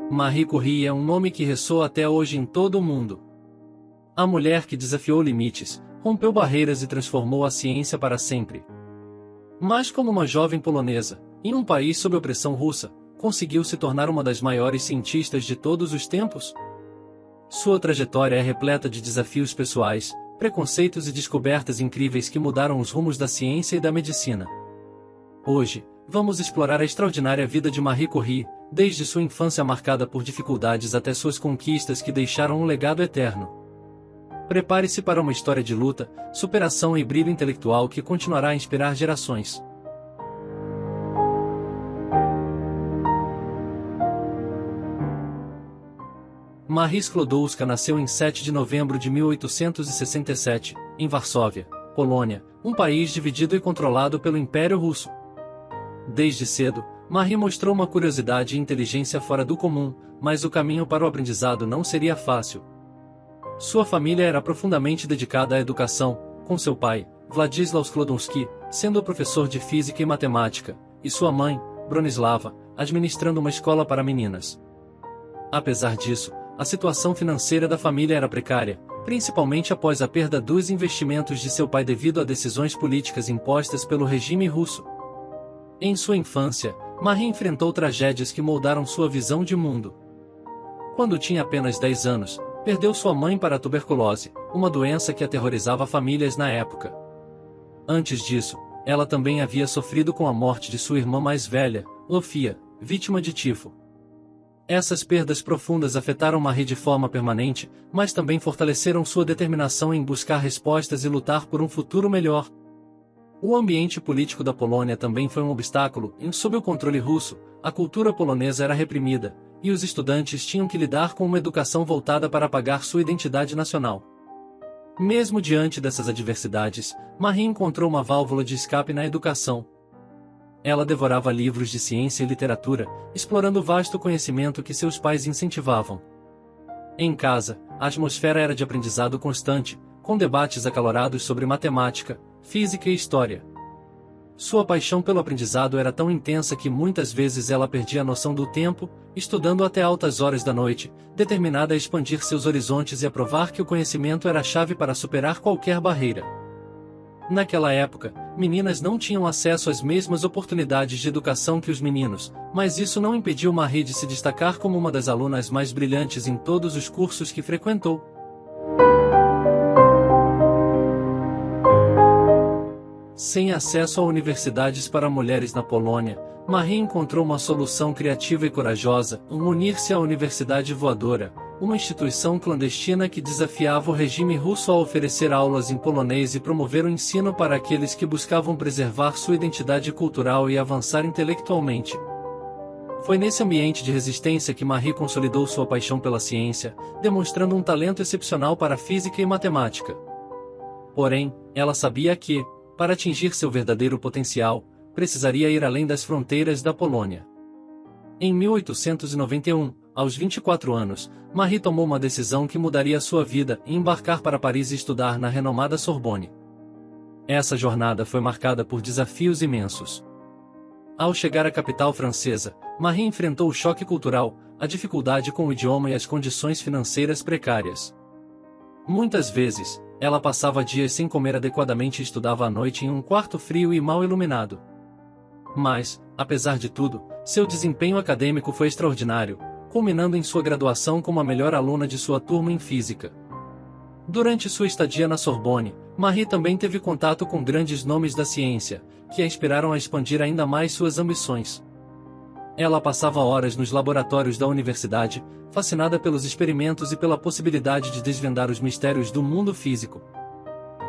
Marie Curie é um nome que ressoa até hoje em todo o mundo. A mulher que desafiou limites, rompeu barreiras e transformou a ciência para sempre. Mas como uma jovem polonesa, em um país sob opressão russa, conseguiu se tornar uma das maiores cientistas de todos os tempos? Sua trajetória é repleta de desafios pessoais, preconceitos e descobertas incríveis que mudaram os rumos da ciência e da medicina. Hoje, vamos explorar a extraordinária vida de Marie Curie, desde sua infância marcada por dificuldades até suas conquistas que deixaram um legado eterno. Prepare-se para uma história de luta, superação e brilho intelectual que continuará a inspirar gerações. Marie Sklodowska nasceu em 7 de novembro de 1867, em Varsóvia, Polônia, um país dividido e controlado pelo Império Russo. Desde cedo, Marie mostrou uma curiosidade e inteligência fora do comum, mas o caminho para o aprendizado não seria fácil. Sua família era profundamente dedicada à educação, com seu pai, Władysław Sklodowski, sendo professor de física e matemática, e sua mãe, Bronislava, administrando uma escola para meninas. Apesar disso, a situação financeira da família era precária, principalmente após a perda dos investimentos de seu pai devido a decisões políticas impostas pelo regime russo. Em sua infância, Marie enfrentou tragédias que moldaram sua visão de mundo. Quando tinha apenas 10 anos, perdeu sua mãe para a tuberculose, uma doença que aterrorizava famílias na época. Antes disso, ela também havia sofrido com a morte de sua irmã mais velha, Lofia, vítima de tifo. Essas perdas profundas afetaram Marie de forma permanente, mas também fortaleceram sua determinação em buscar respostas e lutar por um futuro melhor. O ambiente político da Polônia também foi um obstáculo, e sob o controle russo, a cultura polonesa era reprimida, e os estudantes tinham que lidar com uma educação voltada para apagar sua identidade nacional. Mesmo diante dessas adversidades, Marie encontrou uma válvula de escape na educação. Ela devorava livros de ciência e literatura, explorando o vasto conhecimento que seus pais incentivavam. Em casa, a atmosfera era de aprendizado constante, com debates acalorados sobre matemática, física e história. Sua paixão pelo aprendizado era tão intensa que muitas vezes ela perdia a noção do tempo, estudando até altas horas da noite, determinada a expandir seus horizontes e a provar que o conhecimento era a chave para superar qualquer barreira. Naquela época, meninas não tinham acesso às mesmas oportunidades de educação que os meninos, mas isso não impediu Marie de se destacar como uma das alunas mais brilhantes em todos os cursos que frequentou. Sem acesso a universidades para mulheres na Polônia, Marie encontrou uma solução criativa e corajosa: unir-se à Universidade Voadora, uma instituição clandestina que desafiava o regime russo a oferecer aulas em polonês e promover o ensino para aqueles que buscavam preservar sua identidade cultural e avançar intelectualmente. Foi nesse ambiente de resistência que Marie consolidou sua paixão pela ciência, demonstrando um talento excepcional para física e matemática. Porém, ela sabia que, para atingir seu verdadeiro potencial, precisaria ir além das fronteiras da Polônia. Em 1891, aos 24 anos, Marie tomou uma decisão que mudaria sua vida e embarcar para Paris e estudar na renomada Sorbonne. Essa jornada foi marcada por desafios imensos. Ao chegar à capital francesa, Marie enfrentou o choque cultural, a dificuldade com o idioma e as condições financeiras precárias. Muitas vezes, ela passava dias sem comer adequadamente e estudava à noite em um quarto frio e mal iluminado. Mas, apesar de tudo, seu desempenho acadêmico foi extraordinário, culminando em sua graduação como a melhor aluna de sua turma em física. Durante sua estadia na Sorbonne, Marie também teve contato com grandes nomes da ciência, que a inspiraram a expandir ainda mais suas ambições. Ela passava horas nos laboratórios da universidade, fascinada pelos experimentos e pela possibilidade de desvendar os mistérios do mundo físico.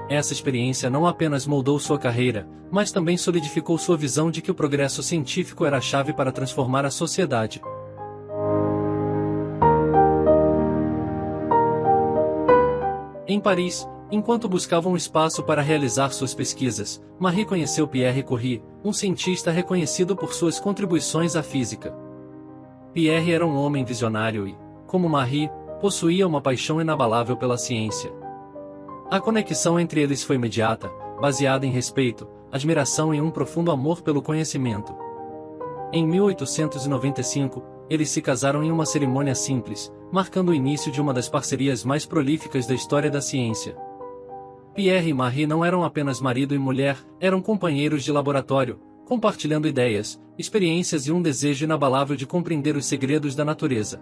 Essa experiência não apenas moldou sua carreira, mas também solidificou sua visão de que o progresso científico era a chave para transformar a sociedade. Em Paris, enquanto buscava um espaço para realizar suas pesquisas, Marie conheceu Pierre Curie, um cientista reconhecido por suas contribuições à física. Pierre era um homem visionário e, como Marie, possuía uma paixão inabalável pela ciência. A conexão entre eles foi imediata, baseada em respeito, admiração e um profundo amor pelo conhecimento. Em 1895, eles se casaram em uma cerimônia simples, marcando o início de uma das parcerias mais prolíficas da história da ciência. Pierre e Marie não eram apenas marido e mulher, eram companheiros de laboratório, compartilhando ideias, experiências e um desejo inabalável de compreender os segredos da natureza.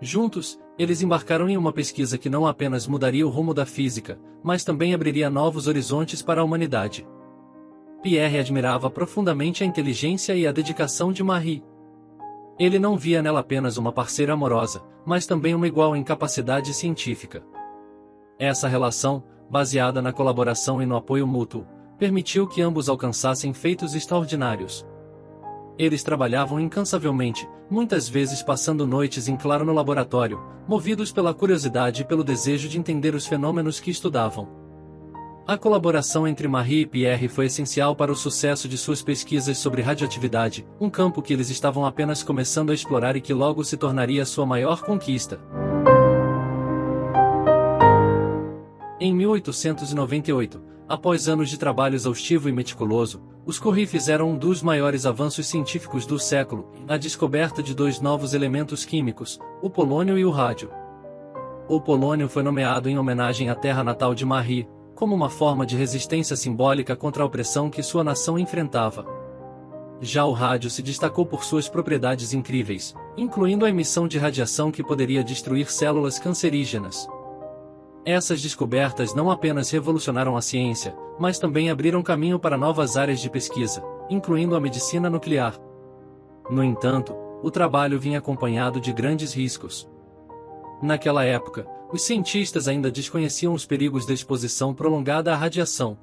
Juntos, eles embarcaram em uma pesquisa que não apenas mudaria o rumo da física, mas também abriria novos horizontes para a humanidade. Pierre admirava profundamente a inteligência e a dedicação de Marie. Ele não via nela apenas uma parceira amorosa, mas também uma igual em capacidade científica. Essa relação, baseada na colaboração e no apoio mútuo, permitiu que ambos alcançassem feitos extraordinários. Eles trabalhavam incansavelmente, muitas vezes passando noites em claro no laboratório, movidos pela curiosidade e pelo desejo de entender os fenômenos que estudavam. A colaboração entre Marie e Pierre foi essencial para o sucesso de suas pesquisas sobre radioatividade, um campo que eles estavam apenas começando a explorar e que logo se tornaria sua maior conquista. Em 1898, após anos de trabalho exaustivo e meticuloso, os Curie fizeram um dos maiores avanços científicos do século, a descoberta de dois novos elementos químicos, o polônio e o rádio. O polônio foi nomeado em homenagem à terra natal de Marie, como uma forma de resistência simbólica contra a opressão que sua nação enfrentava. Já o rádio se destacou por suas propriedades incríveis, incluindo a emissão de radiação que poderia destruir células cancerígenas. Essas descobertas não apenas revolucionaram a ciência, mas também abriram caminho para novas áreas de pesquisa, incluindo a medicina nuclear. No entanto, o trabalho vinha acompanhado de grandes riscos. Naquela época, os cientistas ainda desconheciam os perigos da exposição prolongada à radiação.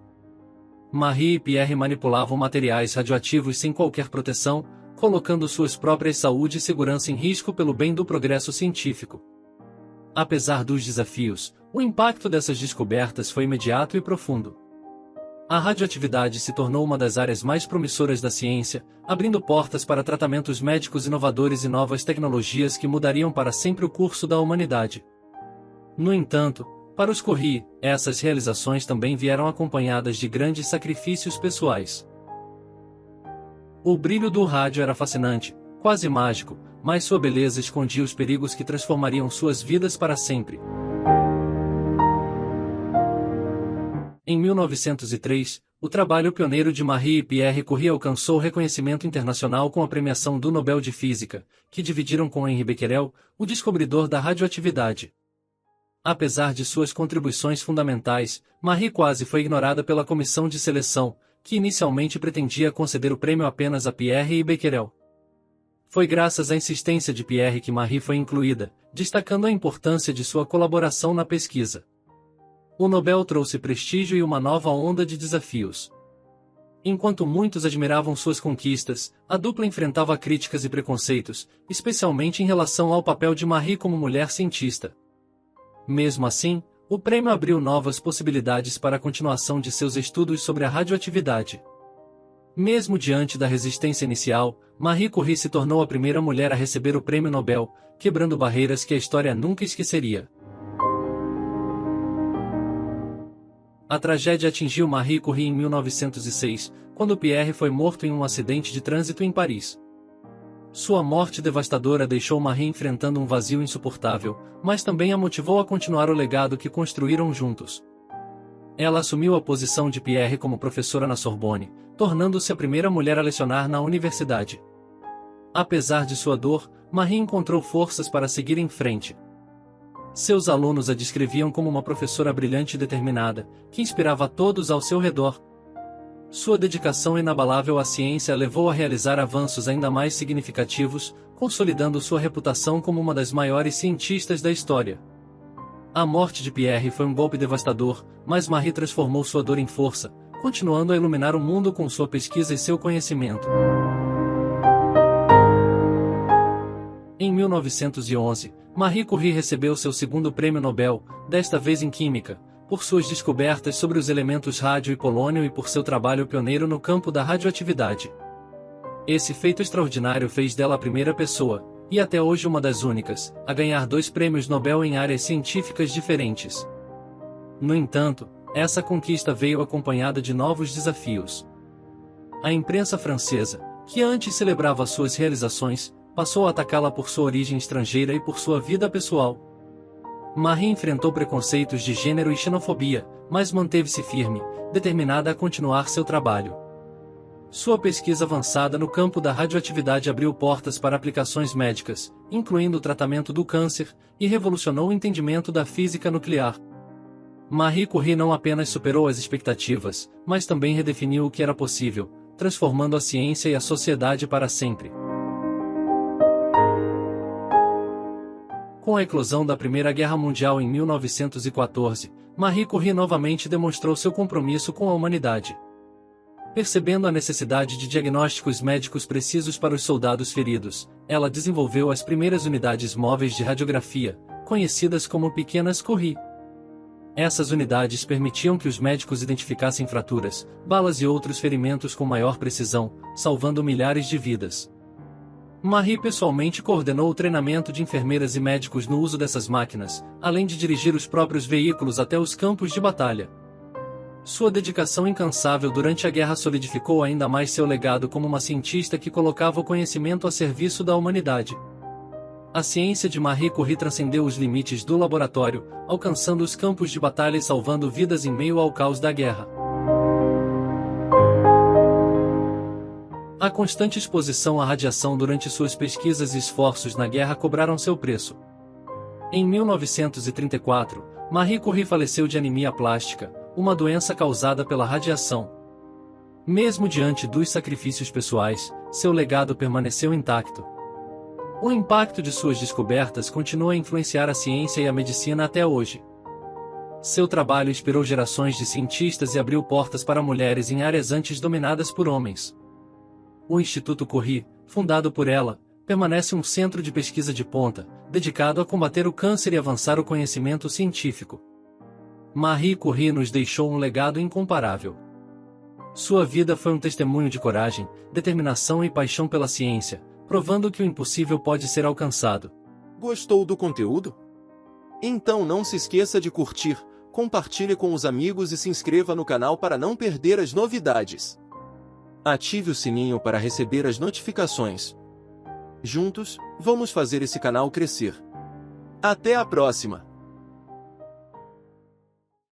Marie e Pierre manipulavam materiais radioativos sem qualquer proteção, colocando suas próprias saúde e segurança em risco pelo bem do progresso científico. Apesar dos desafios, o impacto dessas descobertas foi imediato e profundo. A radioatividade se tornou uma das áreas mais promissoras da ciência, abrindo portas para tratamentos médicos inovadores e novas tecnologias que mudariam para sempre o curso da humanidade. No entanto, para os Curie, essas realizações também vieram acompanhadas de grandes sacrifícios pessoais. O brilho do rádio era fascinante, quase mágico, mas sua beleza escondia os perigos que transformariam suas vidas para sempre. Em 1903, o trabalho pioneiro de Marie e Pierre Curie alcançou reconhecimento internacional com a premiação do Nobel de Física, que dividiram com Henri Becquerel, o descobridor da radioatividade. Apesar de suas contribuições fundamentais, Marie quase foi ignorada pela comissão de seleção, que inicialmente pretendia conceder o prêmio apenas a Pierre e Becquerel. Foi graças à insistência de Pierre que Marie foi incluída, destacando a importância de sua colaboração na pesquisa. O Nobel trouxe prestígio e uma nova onda de desafios. Enquanto muitos admiravam suas conquistas, a dupla enfrentava críticas e preconceitos, especialmente em relação ao papel de Marie como mulher cientista. Mesmo assim, o prêmio abriu novas possibilidades para a continuação de seus estudos sobre a radioatividade. Mesmo diante da resistência inicial, Marie Curie se tornou a primeira mulher a receber o prêmio Nobel, quebrando barreiras que a história nunca esqueceria. A tragédia atingiu Marie Curie em 1906, quando Pierre foi morto em um acidente de trânsito em Paris. Sua morte devastadora deixou Marie enfrentando um vazio insuportável, mas também a motivou a continuar o legado que construíram juntos. Ela assumiu a posição de Pierre como professora na Sorbonne, tornando-se a primeira mulher a lecionar na universidade. Apesar de sua dor, Marie encontrou forças para seguir em frente. Seus alunos a descreviam como uma professora brilhante e determinada, que inspirava a todos ao seu redor. Sua dedicação inabalável à ciência a levou a realizar avanços ainda mais significativos, consolidando sua reputação como uma das maiores cientistas da história. A morte de Pierre foi um golpe devastador, mas Marie transformou sua dor em força, continuando a iluminar o mundo com sua pesquisa e seu conhecimento. Em 1911, Marie Curie recebeu seu segundo prêmio Nobel, desta vez em Química, por suas descobertas sobre os elementos rádio e polônio e por seu trabalho pioneiro no campo da radioatividade. Esse feito extraordinário fez dela a primeira pessoa, e até hoje uma das únicas, a ganhar 2 prêmios Nobel em áreas científicas diferentes. No entanto, essa conquista veio acompanhada de novos desafios. A imprensa francesa, que antes celebrava suas realizações, passou a atacá-la por sua origem estrangeira e por sua vida pessoal. Marie enfrentou preconceitos de gênero e xenofobia, mas manteve-se firme, determinada a continuar seu trabalho. Sua pesquisa avançada no campo da radioatividade abriu portas para aplicações médicas, incluindo o tratamento do câncer, e revolucionou o entendimento da física nuclear. Marie Curie não apenas superou as expectativas, mas também redefiniu o que era possível, transformando a ciência e a sociedade para sempre. Com a eclosão da Primeira Guerra Mundial em 1914, Marie Curie novamente demonstrou seu compromisso com a humanidade. Percebendo a necessidade de diagnósticos médicos precisos para os soldados feridos, ela desenvolveu as primeiras unidades móveis de radiografia, conhecidas como pequenas Curie. Essas unidades permitiam que os médicos identificassem fraturas, balas e outros ferimentos com maior precisão, salvando milhares de vidas. Marie pessoalmente coordenou o treinamento de enfermeiras e médicos no uso dessas máquinas, além de dirigir os próprios veículos até os campos de batalha. Sua dedicação incansável durante a guerra solidificou ainda mais seu legado como uma cientista que colocava o conhecimento a serviço da humanidade. A ciência de Marie Curie transcendeu os limites do laboratório, alcançando os campos de batalha e salvando vidas em meio ao caos da guerra. A constante exposição à radiação durante suas pesquisas e esforços na guerra cobraram seu preço. Em 1934, Marie Curie faleceu de anemia plástica, uma doença causada pela radiação. Mesmo diante dos sacrifícios pessoais, seu legado permaneceu intacto. O impacto de suas descobertas continua a influenciar a ciência e a medicina até hoje. Seu trabalho inspirou gerações de cientistas e abriu portas para mulheres em áreas antes dominadas por homens. O Instituto Curie, fundado por ela, permanece um centro de pesquisa de ponta, dedicado a combater o câncer e avançar o conhecimento científico. Marie Curie nos deixou um legado incomparável. Sua vida foi um testemunho de coragem, determinação e paixão pela ciência, provando que o impossível pode ser alcançado. Gostou do conteúdo? Então não se esqueça de curtir, compartilhe com os amigos e se inscreva no canal para não perder as novidades. Ative o sininho para receber as notificações. Juntos, vamos fazer esse canal crescer. Até a próxima!